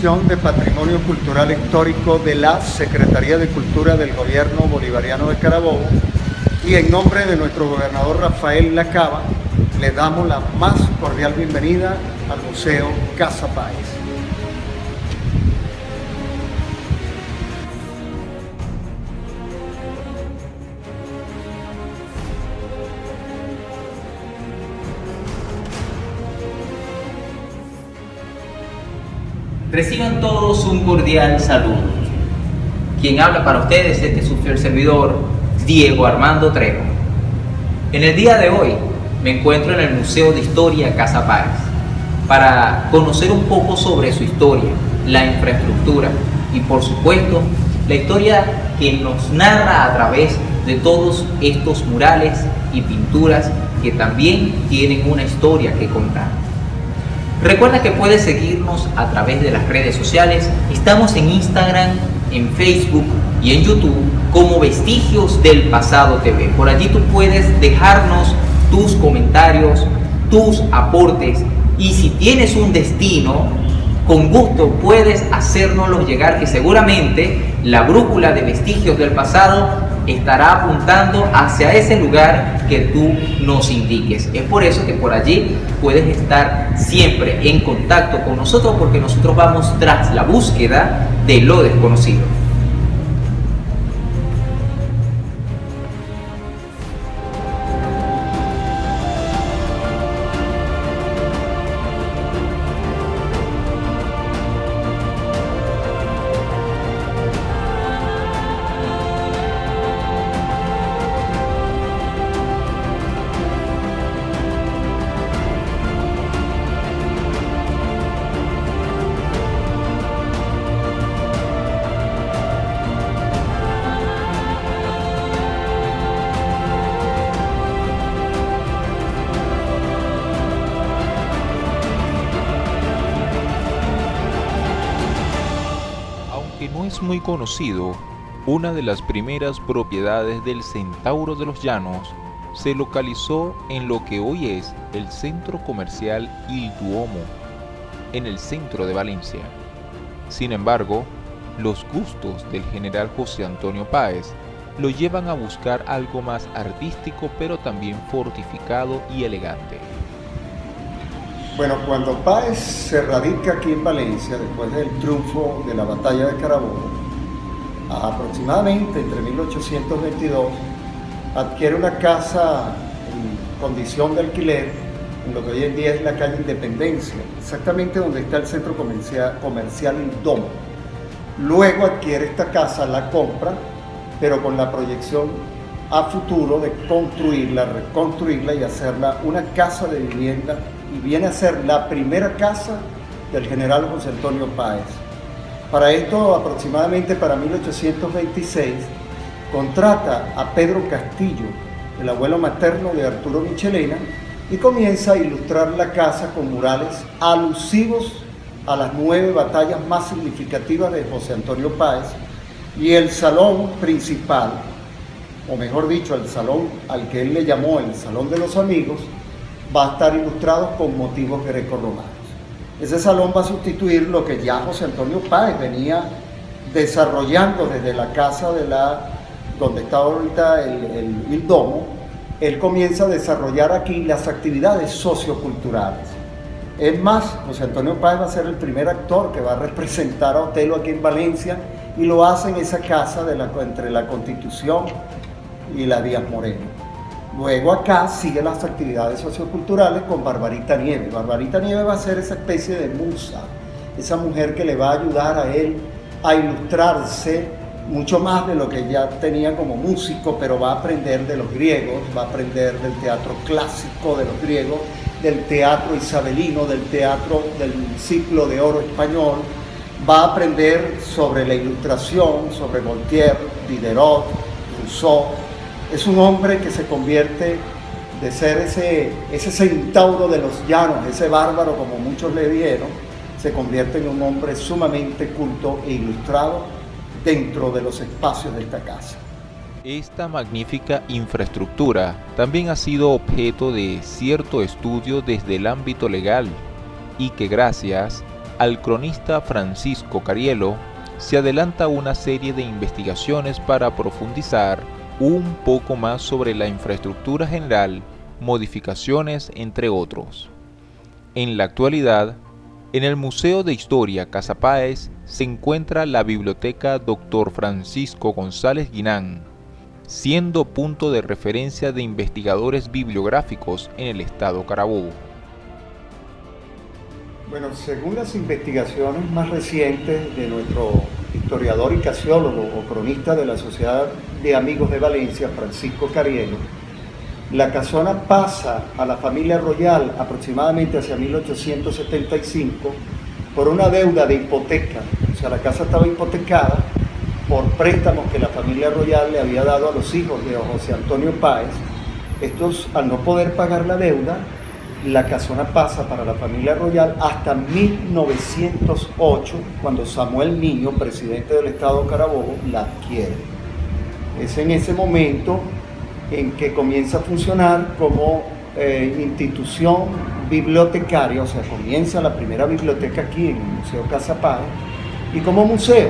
Dirección de Patrimonio Cultural Histórico de la Secretaría de Cultura del Gobierno Bolivariano de Carabobo, y en nombre de nuestro gobernador Rafael Lacaba, le damos la más cordial bienvenida al Museo Casa Páez. Reciban todos un cordial saludo. Quien habla para ustedes es su fiel servidor, Diego Armando Trejo. En el día de hoy me encuentro en el Museo de Historia Casa Páez para conocer un poco sobre su historia, la infraestructura y, por supuesto, la historia que nos narra a través de todos estos murales y pinturas que también tienen una historia que contar. Recuerda que puedes seguirnos a través de las redes sociales. Estamos en Instagram, en Facebook y en YouTube como Vestigios del Pasado TV. Por allí tú puedes dejarnos tus comentarios, tus aportes, y si tienes un destino, con gusto puedes hacérnoslo llegar, que seguramente la brújula de Vestigios del Pasado estará apuntando hacia ese lugar que tú nos indiques. Es por eso que por allí puedes estar siempre en contacto con nosotros, porque nosotros vamos tras la búsqueda de lo desconocido. Que no es muy conocido, una de las primeras propiedades del Centauro de los Llanos se localizó en lo que hoy es el centro comercial Il Duomo, en el centro de Valencia. Sin embargo, los gustos del general José Antonio Páez lo llevan a buscar algo más artístico, pero también fortificado y elegante. Bueno, cuando Páez se radica aquí en Valencia, después del triunfo de la batalla de Carabobo, aproximadamente entre 1822, adquiere una casa en condición de alquiler en lo que hoy en día es la calle Independencia, exactamente donde está el centro comercial Il Domo. Luego adquiere esta casa, la compra, pero con la proyección a futuro de construirla, reconstruirla y hacerla una casa de vivienda, y viene a ser la primera casa del general José Antonio Páez. Para esto, aproximadamente para 1826, contrata a Pedro Castillo, el abuelo materno de Arturo Michelena, y comienza a ilustrar la casa con murales alusivos a las 9 batallas más significativas de José Antonio Páez, y el salón principal, o mejor dicho, el salón al que él le llamó el Salón de los Amigos, va a estar ilustrado con motivos grecorromanos. Ese salón va a sustituir lo que ya José Antonio Páez venía desarrollando desde la casa donde está ahorita el Domo. Él comienza a desarrollar aquí las actividades socioculturales. Es más, José Antonio Páez va a ser el primer actor que va a representar a Otelo aquí en Valencia, y lo hace en esa casa entre la Constitución y la Díaz Moreno. Luego acá sigue las actividades socioculturales con Barbarita Nieves. Barbarita Nieves va a ser esa especie de musa, esa mujer que le va a ayudar a él a ilustrarse mucho más de lo que ya tenía como músico, pero va a aprender de los griegos, va a aprender del teatro clásico de los griegos, del teatro isabelino, del teatro del ciclo de oro español, va a aprender sobre la ilustración, sobre Voltaire, Diderot, Rousseau. Es un hombre que se convierte de ser ese centauro de los llanos, ese bárbaro como muchos le dieron, se convierte en un hombre sumamente culto e ilustrado dentro de los espacios de esta casa. Esta magnífica infraestructura también ha sido objeto de cierto estudio desde el ámbito legal, y que gracias al cronista Francisco Carielo se adelanta una serie de investigaciones para profundizar un poco más sobre la infraestructura general, modificaciones entre otros. En la actualidad, en el Museo de Historia Casa Páez se encuentra la Biblioteca Dr. Francisco González Guinán, siendo punto de referencia de investigadores bibliográficos en el estado Carabobo. Bueno, según las investigaciones más recientes de nuestro historiador y casiólogo o cronista de la Sociedad de Amigos de Valencia, Francisco Carielo, la casona pasa a la familia Royal aproximadamente hacia 1875 por una deuda de hipoteca. O sea, la casa estaba hipotecada por préstamos que la familia Royal le había dado a los hijos de José Antonio Páez. Estos, al no poder pagar la deuda, la casona pasa para la familia Royal hasta 1908, cuando Samuel Niño, presidente del estado Carabobo, la adquiere. Es en ese momento en que comienza a funcionar como institución bibliotecaria, o sea, comienza la primera biblioteca aquí en el Museo Casa Páez, y como museo.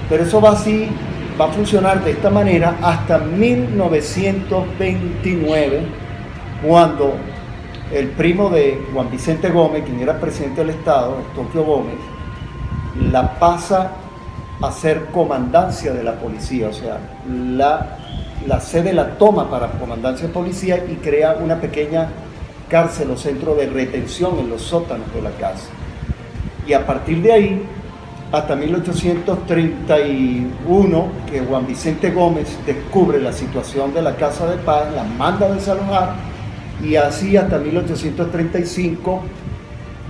Pero eso va a funcionar de esta manera hasta 1929, cuando el primo de Juan Vicente Gómez, quien era presidente del Estado, Eustoquio Gómez, la pasa a ser comandancia de la policía, o sea, la sede la toma para comandancia de policía y crea una pequeña cárcel o centro de retención en los sótanos de la casa. Y a partir de ahí, hasta 1831, que Juan Vicente Gómez descubre la situación de la Casa de Paz, la manda a desalojar, y así hasta 1835,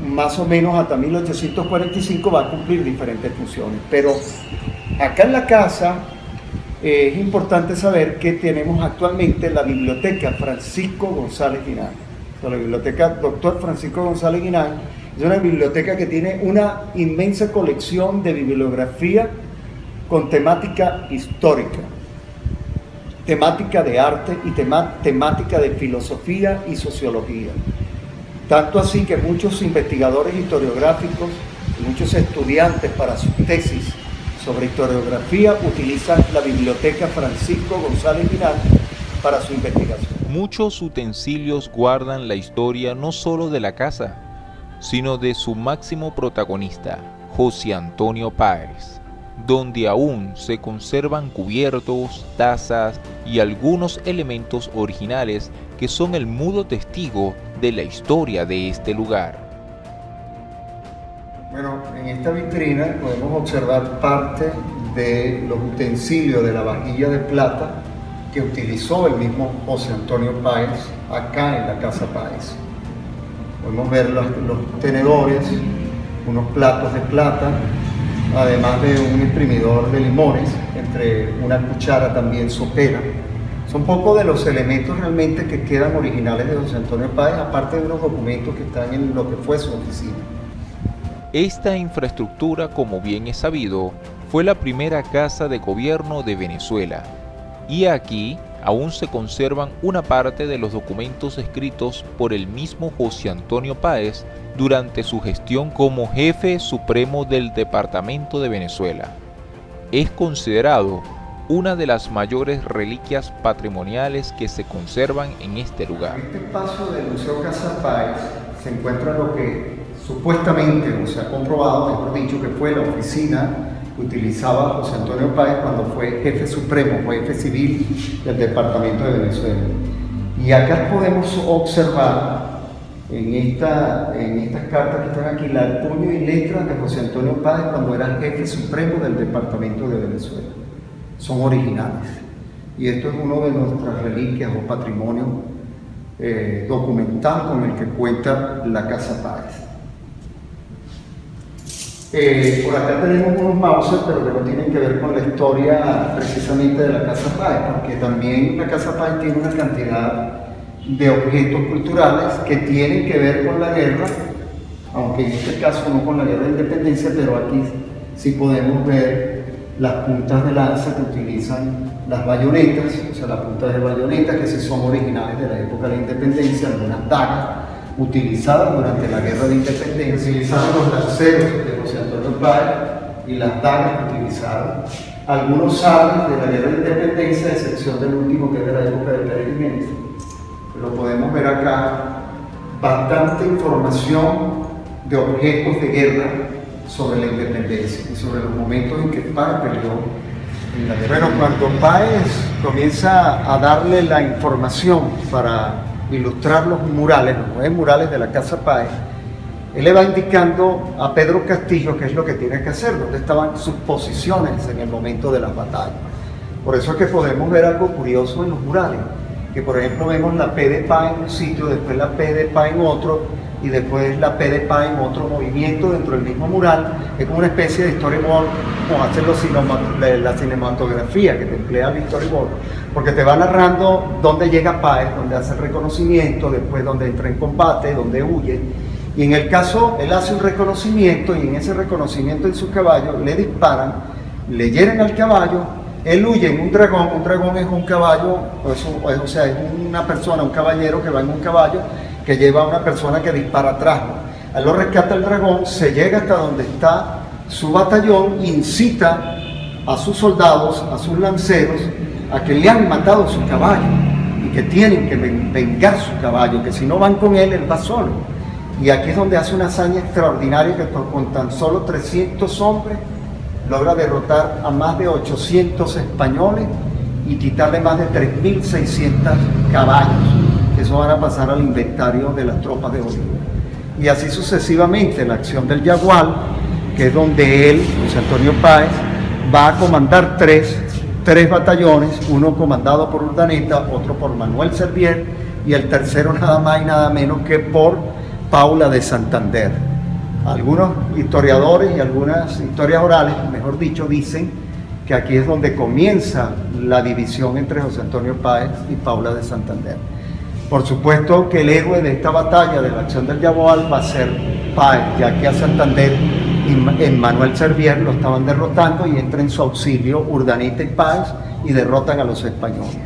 más o menos hasta 1845, va a cumplir diferentes funciones. Pero acá en la casa es importante saber que tenemos actualmente la biblioteca Francisco González Guinán. O sea, la biblioteca Dr. Francisco González Guinán es una biblioteca que tiene una inmensa colección de bibliografía con temática histórica, temática de arte y temática de filosofía y sociología. Tanto así que muchos investigadores historiográficos y muchos estudiantes para sus tesis sobre historiografía utilizan la biblioteca Francisco González Guinán para su investigación. Muchos utensilios guardan la historia no solo de la casa, sino de su máximo protagonista, José Antonio Páez, donde aún se conservan cubiertos, tazas y algunos elementos originales que son el mudo testigo de la historia de este lugar. Bueno, en esta vitrina podemos observar parte de los utensilios de la vajilla de plata que utilizó el mismo José Antonio Páez acá en la Casa Páez. Podemos ver los tenedores, unos platos de plata, además de un exprimidor de limones, entre una cuchara también sopera. Son pocos de los elementos realmente que quedan originales de José Antonio Páez, aparte de unos documentos que están en lo que fue su oficina. Esta infraestructura, como bien es sabido, fue la primera casa de gobierno de Venezuela, y aquí aún se conservan una parte de los documentos escritos por el mismo José Antonio Páez durante su gestión como jefe supremo del Departamento de Venezuela. Es considerado una de las mayores reliquias patrimoniales que se conservan en este lugar. En este paso del Museo Casa Páez se encuentra lo que supuestamente, o se ha comprobado, mejor dicho, que fue la oficina que utilizaba José Antonio Páez cuando fue jefe supremo, fue jefe civil del Departamento de Venezuela. Y acá podemos observar en estas cartas que están aquí, el puño y letras de José Antonio Páez cuando era jefe supremo del Departamento de Venezuela. Son originales. Y esto es uno de nuestras reliquias o patrimonio documental con el que cuenta la Casa Páez. Por acá tenemos unos mouses, pero que no tienen que ver con la historia precisamente de la Casa Páez, porque también la Casa Páez tiene una cantidad de objetos culturales que tienen que ver con la guerra, aunque en este caso no con la guerra de independencia, pero aquí sí podemos ver las puntas de lanza que utilizan las bayonetas, o sea, las puntas de bayonetas que sí son originales de la época de la independencia, algunas dagas utilizadas durante la Guerra de Independencia. Utilizaron los lanceros de José Antonio Páez y las dagas que utilizaron. Algunos sables de la Guerra de Independencia, a excepción del último que es de la época de Pérez Jiménez. Lo podemos ver acá, bastante información de objetos de guerra sobre la independencia y sobre los momentos en que Páez peleó en la guerra. Bueno, cuando Páez comienza a darle la información para ilustrar los murales, los 9 murales de la Casa Páez, él le va indicando a Pedro Castillo qué es lo que tiene que hacer, dónde estaban sus posiciones en el momento de las batallas. Por eso es que podemos ver algo curioso en los murales, que por ejemplo vemos la P de Páez en un sitio, después la P de Páez en otro, y después la P de Páez en otro movimiento dentro del mismo mural. Es como una especie de storyboard, como hacen la cinematografía que te emplea el storyboard, porque te va narrando dónde llega Páez, dónde hace el reconocimiento, después dónde entra en combate, dónde huye. Y en el caso, él hace un reconocimiento, y en ese reconocimiento en su caballo le disparan, le hieren al caballo, él huye en un dragón es un caballo, o sea, es una persona, un caballero que va en un caballo, que lleva a una persona que dispara atrás. Él lo rescata el dragón, se llega hasta donde está su batallón, incita a sus soldados, a sus lanceros, a que le han matado su caballo y que tienen que vengar su caballo, que si no van con él va solo. Y aquí es donde hace una hazaña extraordinaria, que con tan solo 300 hombres logra derrotar a más de 800 españoles y quitarle más de 3.600 caballos. Eso van a pasar al inventario de las tropas de Bolívar. Y así sucesivamente, la acción del Yagual, que es donde él, José Antonio Páez, va a comandar tres batallones, uno comandado por Urdaneta, otro por Manuel Servier, y el tercero nada más y nada menos que por Paula de Santander. Algunos historiadores y algunas historias orales, mejor dicho, dicen que aquí es donde comienza la división entre José Antonio Páez y Paula de Santander. Por supuesto que el héroe de esta batalla, de la acción del Yagual, va a ser Páez, ya que a Santander y Manuel Servier lo estaban derrotando, y entra en su auxilio Urdaneta y Páez y derrotan a los españoles.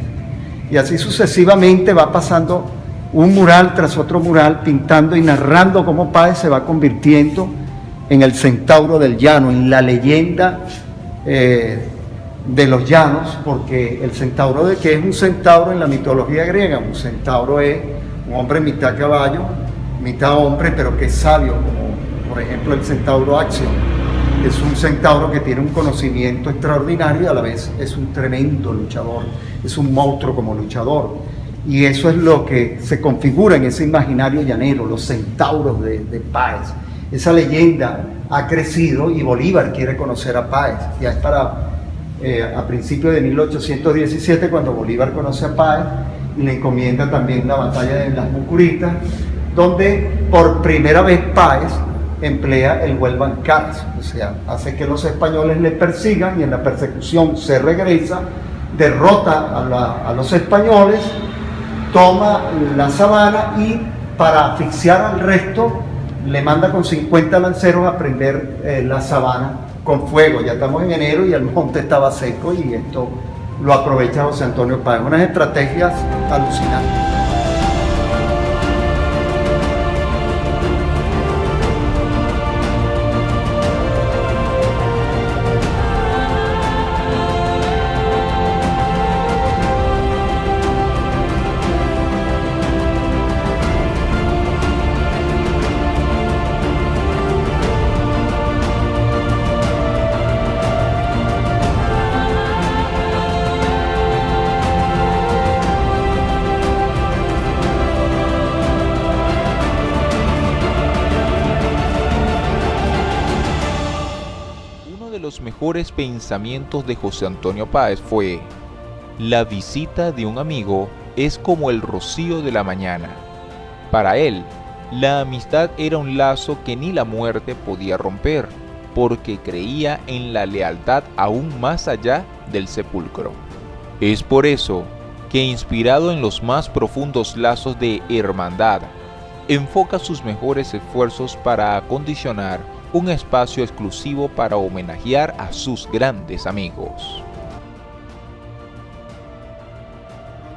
Y así sucesivamente va pasando un mural tras otro mural, pintando y narrando cómo Páez se va convirtiendo en el centauro del llano, en la leyenda de los llanos, porque el centauro, de que es un centauro en la mitología griega, un centauro es un hombre mitad caballo, mitad hombre, pero que es sabio, como por ejemplo el centauro Axion. Es un centauro que tiene un conocimiento extraordinario y a la vez es un tremendo luchador, es un monstruo como luchador. Y eso es lo que se configura en ese imaginario llanero, los centauros de Páez. Esa leyenda ha crecido y Bolívar quiere conocer a Páez. Ya es a principios de 1817 cuando Bolívar conoce a Páez y le encomienda también la batalla de las Mucuritas, donde por primera vez Páez emplea el Huelvan Caras, o sea, hace que los españoles le persigan, y en la persecución se regresa, derrota a los españoles, toma la sabana y para asfixiar al resto le manda con 50 lanceros a prender la sabana con fuego. Ya estamos en enero y el monte estaba seco, y esto lo aprovecha José Antonio Páez. Unas estrategias alucinantes. Los mejores pensamientos de José Antonio Páez fue: la visita de un amigo es como el rocío de la mañana. Para él, la amistad era un lazo que ni la muerte podía romper, porque creía en la lealtad aún más allá del sepulcro. Es por eso que, inspirado en los más profundos lazos de hermandad, enfoca sus mejores esfuerzos para acondicionar un espacio exclusivo para homenajear a sus grandes amigos.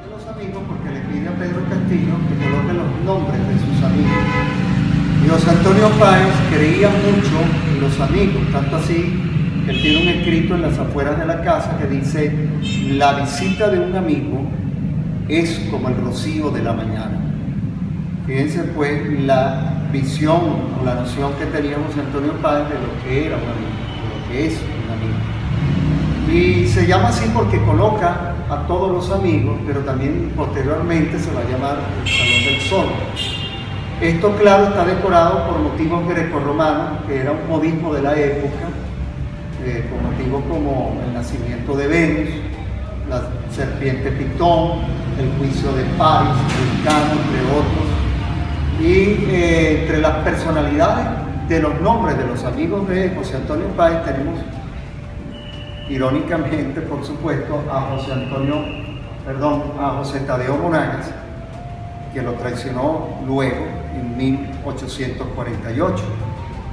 De los amigos, porque le pide a Pedro Castillo que coloque los nombres de sus amigos. José Antonio Páez creía mucho en los amigos, tanto así que él tiene un escrito en las afueras de la casa que dice: la visita de un amigo es como el rocío de la mañana. Fíjense pues la visión o la noción que tenía José Antonio Páez de lo que era un amigo, de lo que es un amigo. Y se llama así porque coloca a todos los amigos, pero también posteriormente se va a llamar el Salón del Sol. Esto, claro, está decorado por motivos grecorromanos, que era un modismo de la época, con motivos como el nacimiento de Venus, la serpiente Pitón, el juicio de París, Vulcano, entre otros. Y entre las personalidades de los nombres de los amigos de José Antonio Páez tenemos, irónicamente, por supuesto, a José Tadeo Monagas, que lo traicionó luego en 1848.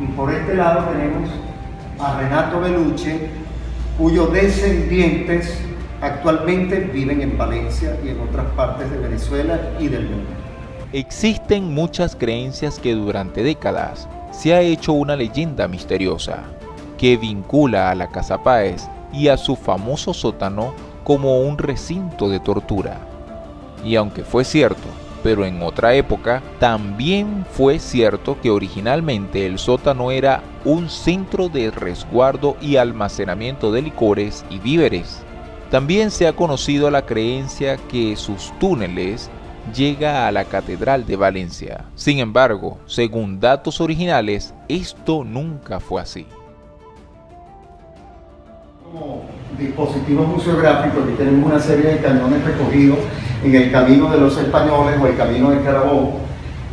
Y por este lado tenemos a Renato Bellucci, cuyos descendientes actualmente viven en Valencia y en otras partes de Venezuela y del mundo. Existen muchas creencias que durante décadas se ha hecho una leyenda misteriosa que vincula a la Casa Páez y a su famoso sótano como un recinto de tortura. Y aunque fue cierto, pero en otra época, también fue cierto que originalmente el sótano era un centro de resguardo y almacenamiento de licores y víveres. También se ha conocido la creencia que sus túneles llega a la Catedral de Valencia. Sin embargo, según datos originales, esto nunca fue así. Como dispositivos museográficos, aquí tenemos una serie de cañones recogidos en el Camino de los Españoles o el Camino de Carabobo.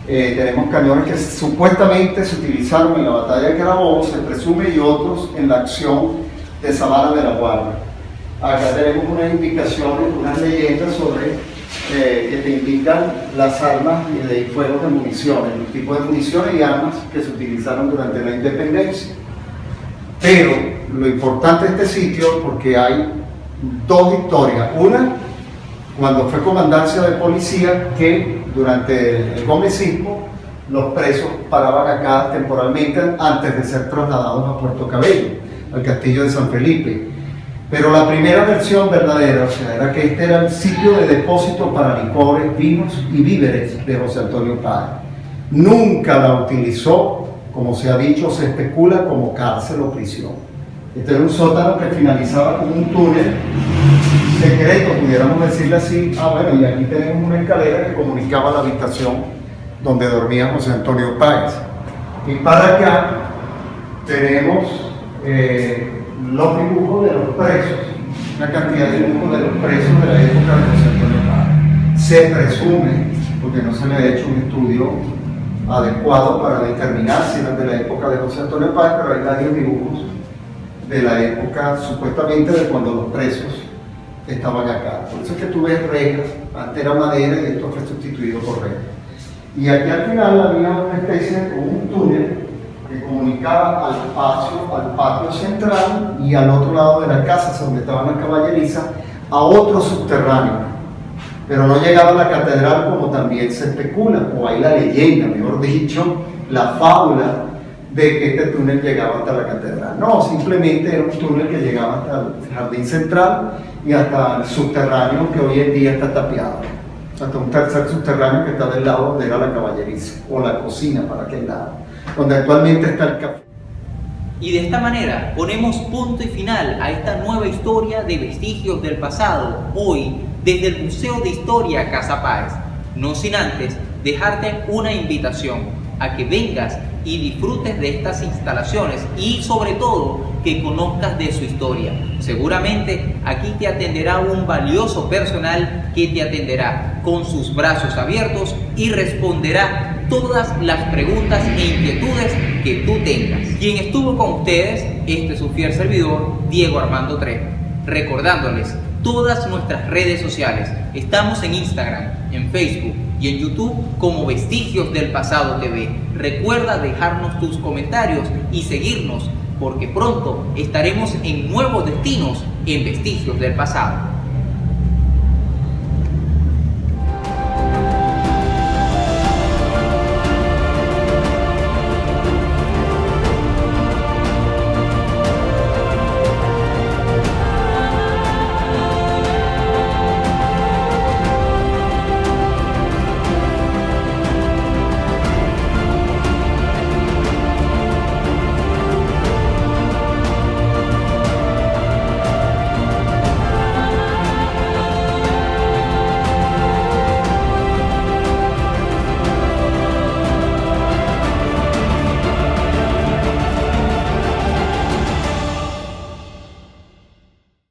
Tenemos cañones que supuestamente se utilizaron en la batalla de Carabobo, se presume, y otros en la acción de Sabana de la Guardia. Acá tenemos unas indicaciones, unas leyendas sobre que te indican las armas y fuegos de municiones, los tipos de municiones y armas que se utilizaron durante la independencia. Pero lo importante de este sitio, porque hay dos historias. Una, cuando fue comandancia de policía, que durante el gomecismo los presos paraban acá temporalmente antes de ser trasladados a Puerto Cabello, al castillo de San Felipe. Pero la primera versión verdadera, o sea, era que este era el sitio de depósito para licores, vinos y víveres de José Antonio Páez. Nunca la utilizó, como se ha dicho, se especula, como cárcel o prisión. Este era un sótano que finalizaba con un túnel secreto, pudiéramos decirle así. Y aquí tenemos una escalera que comunicaba la habitación donde dormía José Antonio Páez. Y para acá tenemos los dibujos de los presos, una cantidad de dibujos de los presos de la época de José Antonio Páez. Se presume, porque no se le ha hecho un estudio adecuado para determinar si eran de la época de José Antonio Páez, pero hay varios dibujos de la época, supuestamente, de cuando los presos estaban acá. Por eso es que tú ves rejas, antes era madera y esto fue sustituido por rejas. Y aquí al final había una especie de un túnel que comunicaba al patio central y al otro lado de la casa, donde estaban las caballerizas, a otro subterráneo. Pero no llegaba a la catedral como también se especula, o hay la leyenda, mejor dicho, la fábula de que este túnel llegaba hasta la catedral. No, simplemente era un túnel que llegaba hasta el jardín central y hasta el subterráneo que hoy en día está tapiado. Hasta un tercer subterráneo que está del lado donde era la caballeriza, o la cocina para aquel lado, donde actualmente está el café. Y de esta manera ponemos punto y final a esta nueva historia de vestigios del pasado, hoy desde el Museo de Historia Casa Páez. No sin antes dejarte una invitación a que vengas y disfrutes de estas instalaciones y sobre todo que conozcas de su historia. Seguramente aquí te atenderá un valioso personal que te atenderá con sus brazos abiertos y responderá todas las preguntas e inquietudes que tú tengas. Quien estuvo con ustedes, este es su fiel servidor, Diego Armando Trejo, recordándoles todas nuestras redes sociales. Estamos en Instagram, en Facebook y en YouTube como Vestigios del Pasado TV. Recuerda dejarnos tus comentarios y seguirnos, porque pronto estaremos en nuevos destinos en Vestigios del Pasado.